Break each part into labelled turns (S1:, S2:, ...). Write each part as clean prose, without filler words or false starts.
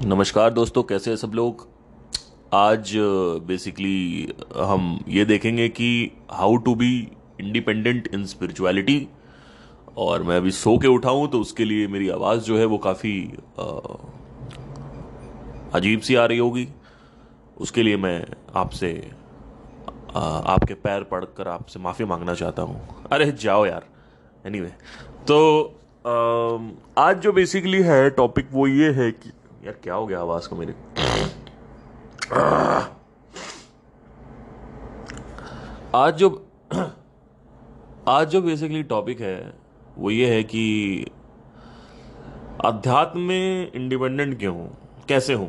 S1: नमस्कार दोस्तों, कैसे हैं सब लोग। आज बेसिकली हम ये देखेंगे कि how to be independent in spirituality. और मैं अभी सो के उठा हूं तो उसके लिए मेरी आवाज़ जो है वो काफ़ी अजीब सी आ रही होगी। उसके लिए मैं आपसे आपके पैर पड़कर आपसे माफ़ी मांगना चाहता हूं। अरे जाओ यार। एनीवे, तो आज जो बेसिकली है टॉपिक वो ये है कि यार क्या हो गया आवाज़ को मेरे। आज जो आज जो बेसिकली टॉपिक है वो ये है कि अध्यात्म में इंडिपेंडेंट क्यों हूं, कैसे हूं।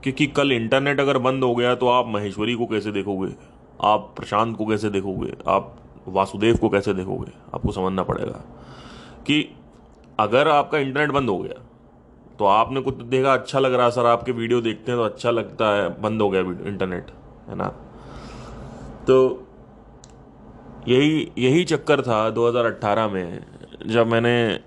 S1: क्योंकि कल इंटरनेट अगर बंद हो गया तो आप महेश्वरी को कैसे देखोगे, आप प्रशांत को कैसे देखोगे, आप वासुदेव को कैसे देखोगे। आपको समझना पड़ेगा कि अगर आपका इंटरनेट बंद हो गया तो आपने कुछ देखा, अच्छा लग रहा, सर आपके वीडियो देखते हैं तो अच्छा लगता है, बंद हो गया इंटरनेट, है ना। तो यही यही चक्कर था 2018 में, जब मैंने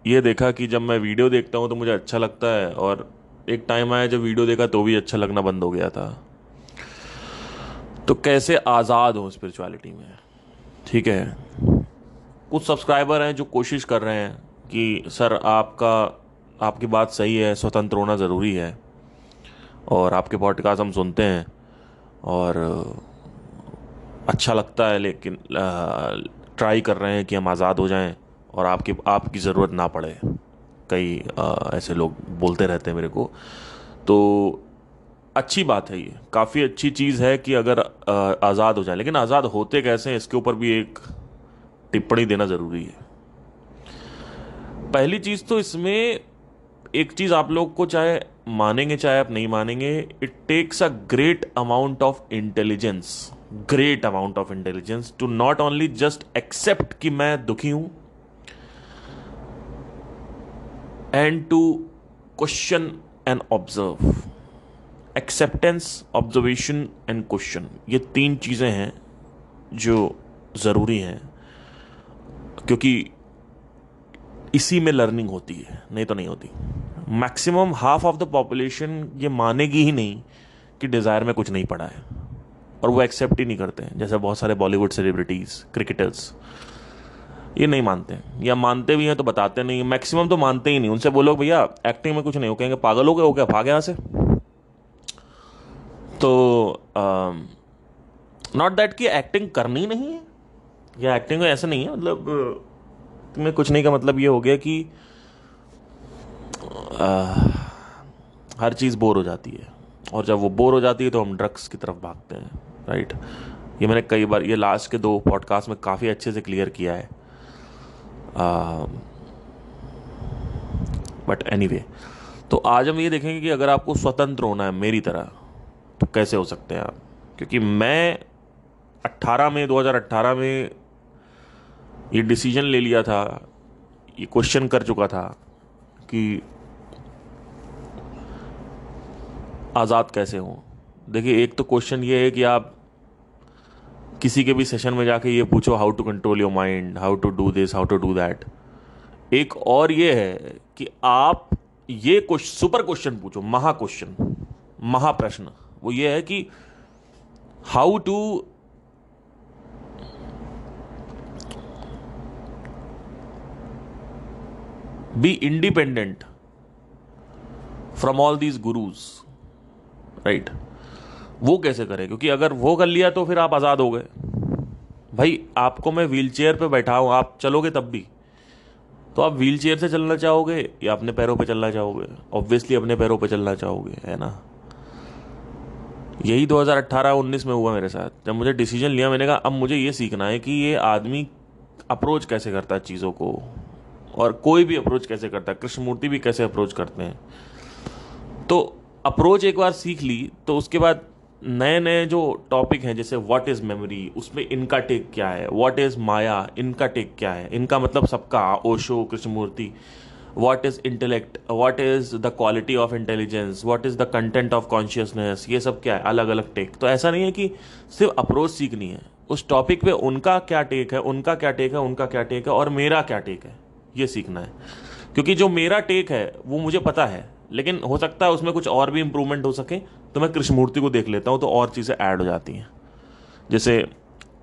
S1: ये देखा कि जब मैं वीडियो देखता हूँ तो मुझे अच्छा लगता है, और एक टाइम आया जब वीडियो देखा तो भी अच्छा लगना बंद हो गया था। तो कैसे आज़ाद हो स्पिरिचुअलिटी में। ठीक है, कुछ सब्सक्राइबर हैं जो कोशिश कर रहे हैं कि सर आपकी बात सही है, स्वतंत्र होना ज़रूरी है, और आपके पॉडकास्ट हम सुनते हैं और अच्छा लगता है, लेकिन ट्राई कर रहे हैं कि हम आज़ाद हो जाएं और आपकी ज़रूरत ना पड़े। कई ऐसे लोग बोलते रहते हैं मेरे को। तो अच्छी बात है, ये काफ़ी अच्छी चीज़ है कि अगर आज़ाद हो जाए, लेकिन आज़ाद होते कैसे हैं इसके ऊपर भी एक टिप्पणी देना ज़रूरी है। पहली चीज़ तो इसमें एक चीज़ आप लोग को, चाहे मानेंगे चाहे आप नहीं मानेंगे, it takes a great amount of intelligence to not only just accept कि मैं दुखी हूं, and to question and observe. Acceptance, observation and question, ये तीन चीज़ें हैं जो ज़रूरी हैं, क्योंकि इसी में लर्निंग होती है, नहीं तो नहीं होती। Maximum half of the population ये मानेगी ही नहीं कि डिज़ायर में कुछ नहीं पड़ा है, और वो एक्सेप्ट ही नहीं करते हैं। जैसे बहुत सारे बॉलीवुड सेलिब्रिटीज़, क्रिकेटर्स, ये नहीं मानते हैं, या मानते भी हैं तो बताते नहीं। मैक्सिमम तो मानते ही नहीं। उनसे बोलो भैया एक्टिंग में कुछ नहीं हो, कहेंगे पागल हो गए हो क्या, भाग यहाँ से। तो नॉट दैट कि एक्टिंग करनी नहीं है, या एक्टिंग में ऐसा नहीं है, मतलब तुम्हें कुछ नहीं का मतलब ये हो गया कि हर चीज़ बोर हो जाती है, और जब वो बोर हो जाती है तो हम ड्रग्स की तरफ भागते हैं, राइट। ये मैंने कई बार, ये लास्ट के 2 पॉडकास्ट में काफ़ी अच्छे से क्लियर किया है। बट एनीवे, तो आज हम ये देखेंगे कि अगर आपको स्वतंत्र होना है मेरी तरह तो कैसे हो सकते हैं आप। क्योंकि मैं 2018 में ये डिसीजन ले लिया था, ये क्वेश्चन कर चुका था कि आज़ाद कैसे हूँ। देखिए, एक तो क्वेश्चन ये है कि आप किसी के भी सेशन में जाके ये पूछो how to control your mind, how to do this, how to do that. एक और ये है कि आप ये सुपर क्वेश्चन पूछो, महा क्वेश्चन, महा प्रश्न। वो ये है कि how to be independent from all these gurus, right. वो कैसे करें, क्योंकि अगर वो कर लिया तो फिर आप आज़ाद हो गए। भाई आपको मैं व्हील चेयर पर बैठा हूं, आप चलोगे तब भी, तो आप व्हील चेयर से चलना चाहोगे या अपने पैरों पे चलना चाहोगे। ऑब्वियसली अपने पैरों पे चलना चाहोगे, है ना। यही 2018-19 में हुआ मेरे साथ। जब मुझे डिसीजन लिया, मैंने कहा अब मुझे ये सीखना है कि ये आदमी अप्रोच कैसे करता है चीज़ों को, और कोई भी अप्रोच कैसे करता है, कृष्णमूर्ति भी कैसे अप्रोच करते हैं। तो अप्रोच एक बार सीख ली तो उसके बाद नए नए जो टॉपिक हैं, जैसे व्हाट इज़ मेमोरी, उसमें इनका टेक क्या है, व्हाट इज़ माया, इनका टेक क्या है, इनका मतलब सबका, Osho, Krishnamurti. What is intellect, what is the quality of intelligence, what is the content of consciousness, ये सब क्या है, अलग अलग टेक। तो ऐसा नहीं है कि सिर्फ अप्रोच सीखनी है, उस टॉपिक पे उनका क्या टेक है, उनका क्या टेक है, उनका क्या टेक है, और मेरा क्या टेक है, ये सीखना है। क्योंकि जो मेरा टेक है वो मुझे पता है, लेकिन हो सकता है उसमें कुछ और भी इंप्रूवमेंट हो सके, तो मैं कृष्णमूर्ति को देख लेता हूँ, तो और चीज़ें ऐड हो जाती हैं। जैसे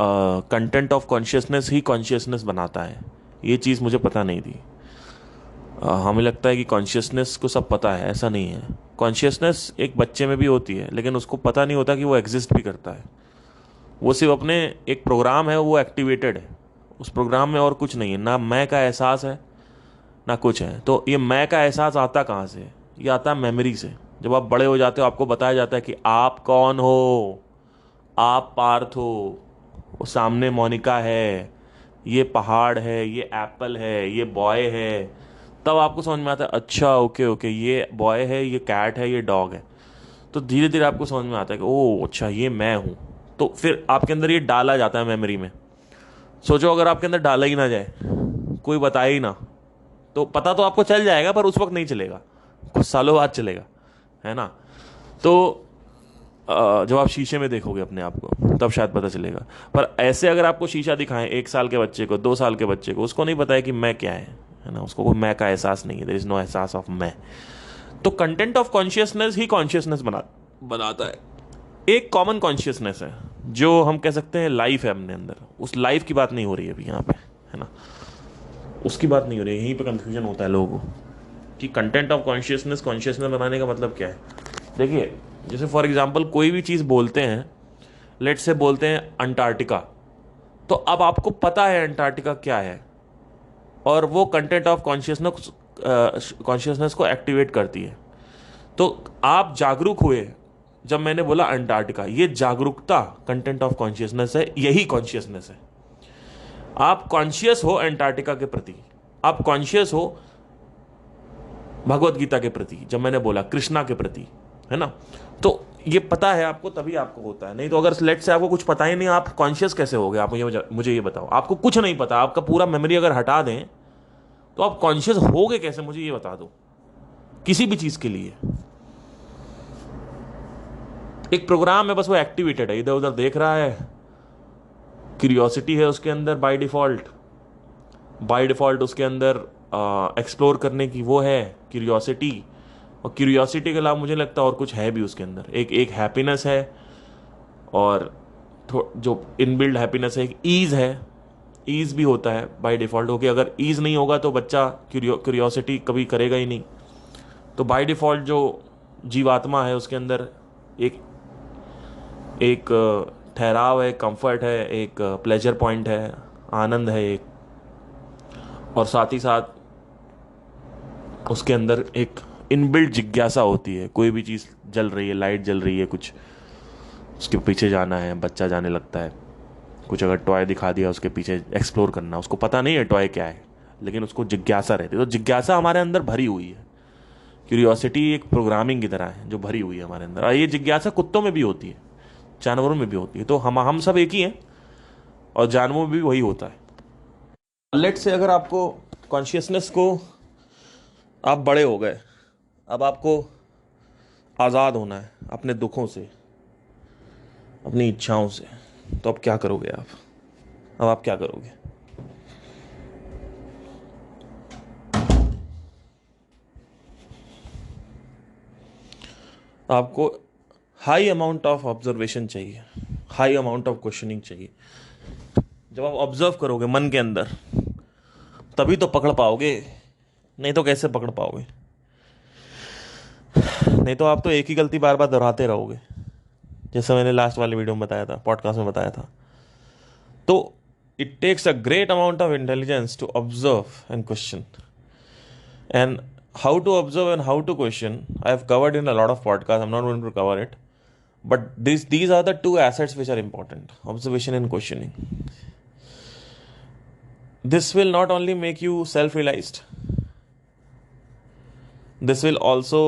S1: content of consciousness he consciousness बनाता है, ये चीज़ मुझे पता नहीं थी। हमें लगता है कि कॉन्शियसनेस को सब पता है, ऐसा नहीं है। कॉन्शियसनेस एक बच्चे में भी होती है, लेकिन उसको पता नहीं होता कि वो एग्जिस्ट भी करता है। वो सिर्फ अपने एक प्रोग्राम है, वो एक्टिवेटेड है, उस प्रोग्राम में और कुछ नहीं है, ना मैं का एहसास है ना कुछ है। तो ये मैं का एहसास आता कहाँ से? ये आता है मेमोरी से। जब आप बड़े हो जाते हो आपको बताया जाता है कि आप कौन हो, आप पार्थ हो, वो सामने मोनिका है, ये पहाड़ है, ये एप्पल है, ये बॉय है। तब आपको समझ में आता है, अच्छा ओके ओके, ये बॉय है, ये कैट है, ये डॉग है। तो धीरे धीरे आपको समझ में आता है कि ओ अच्छा ये मैं हूँ। तो फिर आपके अंदर ये डाला जाता है मेमोरी में। सोचो अगर आपके अंदर डाला ही ना जाए, कोई बताए ही ना, तो पता तो आपको चल जाएगा पर उस वक्त नहीं चलेगा, कुछ सालों बाद चलेगा, है ना। तो जब आप शीशे में देखोगे अपने आप को तब शायद पता चलेगा। पर ऐसे अगर आपको शीशा दिखाएं 1 साल के बच्चे को, 2 साल के बच्चे को, उसको नहीं पता है कि मैं क्या है ना, उसको कोई मैं का एहसास नहीं है, देयर इज नो एहसास ऑफ मैं। तो content of consciousness he consciousness बनाता है। एक कॉमन कॉन्शियसनेस है जो हम कह सकते हैं लाइफ है अपने अंदर, उस लाइफ की बात नहीं हो रही है अभी यहाँ पे, है ना, उसकी बात नहीं हो रही है। यहीं पे कंफ्यूजन होता है लोगों को कि कंटेंट ऑफ कॉन्शियसनेस कॉन्शियसनेस बनाने का मतलब क्या है। देखिए, जैसे फॉर एग्जांपल कोई भी चीज़ बोलते हैं, लेट से बोलते हैं अंटार्कटिका, तो अब आपको पता है अंटार्कटिका क्या है, और वो कंटेंट ऑफ कॉन्शियसनेस को एक्टिवेट करती है। तो आप जागरूक हुए जब मैंने बोला अंटार्कटिका, ये जागरूकता कंटेंट ऑफ कॉन्शियसनेस है, यही कॉन्शियसनेस है। आप कॉन्शियस हो अंटार्कटिका के प्रति, आप कॉन्शियस हो भगवत गीता के प्रति, जब मैंने बोला कृष्णा के प्रति, है ना। तो ये पता है आपको तभी आपको होता है, नहीं तो अगर लेट से आपको कुछ पता ही नहीं, आप कॉन्शियस कैसे हो गए? आप मुझे ये बताओ, आपको कुछ नहीं पता, आपका पूरा मेमोरी अगर हटा दें तो आप कॉन्शियस हो गए कैसे? मुझे ये बता दो। किसी भी चीज के लिए एक प्रोग्राम है, बस वो एक्टिवेटेड है, इधर उधर देख रहा है, क्यूरियोसिटी है उसके अंदर बाय डिफॉल्ट उसके अंदर एक्सप्लोर करने की वो है क्यूरियोसिटी। और क्यूरियोसिटी के अलावा मुझे लगता है और कुछ है भी उसके अंदर, एक हैप्पीनेस है, और जो इनबिल्ड हैप्पीनेस है, एक ईज है, ईज भी होता है बाय डिफॉल्ट। ओके, अगर ईज नहीं होगा तो बच्चा क्यूरियोसिटी कभी करेगा ही नहीं। तो बाय डिफॉल्ट जो जीवात्मा है उसके अंदर एक एक ठहराव है, कंफर्ट है, एक प्लेजर पॉइंट है, आनंद है एक, और साथ ही साथ उसके अंदर एक इनबिल्ट जिज्ञासा होती है। कोई भी चीज़ जल रही है, लाइट जल रही है, कुछ उसके पीछे जाना है, बच्चा जाने लगता है। कुछ अगर टॉय दिखा दिया उसके पीछे एक्सप्लोर करना, उसको पता नहीं है टॉय क्या है, लेकिन उसको जिज्ञासा रहती है। तो जिज्ञासा हमारे अंदर भरी हुई है, क्यूरियोसिटी एक प्रोग्रामिंग की तरह है जो भरी हुई है हमारे अंदर। और ये जिज्ञासा कुत्तों में भी होती है, जानवरों में भी होती है। तो हम सब एक ही हैं, और जानवरों में भी वही होता है। लेट से अगर आपको कॉन्शियसनेस को, आप बड़े हो गए, अब आपको आज़ाद होना है अपने दुखों से, अपनी इच्छाओं से, तो अब क्या करोगे आप? अब आप क्या करोगे? आपको हाई अमाउंट ऑफ ऑब्जर्वेशन चाहिए, हाई अमाउंट ऑफ क्वेश्चनिंग चाहिए। जब आप ऑब्जर्व करोगे मन के अंदर, तभी तो पकड़ पाओगे, नहीं तो कैसे पकड़ पाओगे? नहीं तो आप तो एक ही गलती बार बार दोहराते रहोगे, जैसे मैंने लास्ट वाले वीडियो में बताया था, पॉडकास्ट में बताया था। तो it takes a great amount of intelligence to observe and question, and how to observe and how to question I have covered in a lot of podcasts. I'm not going to cover it, but these are the two assets which are important: observation and questioning. This will not only make you self-realized, this will also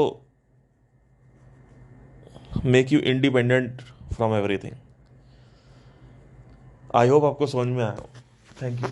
S1: make you independent from everything. I hope आपको समझ में आया हो। Thank you.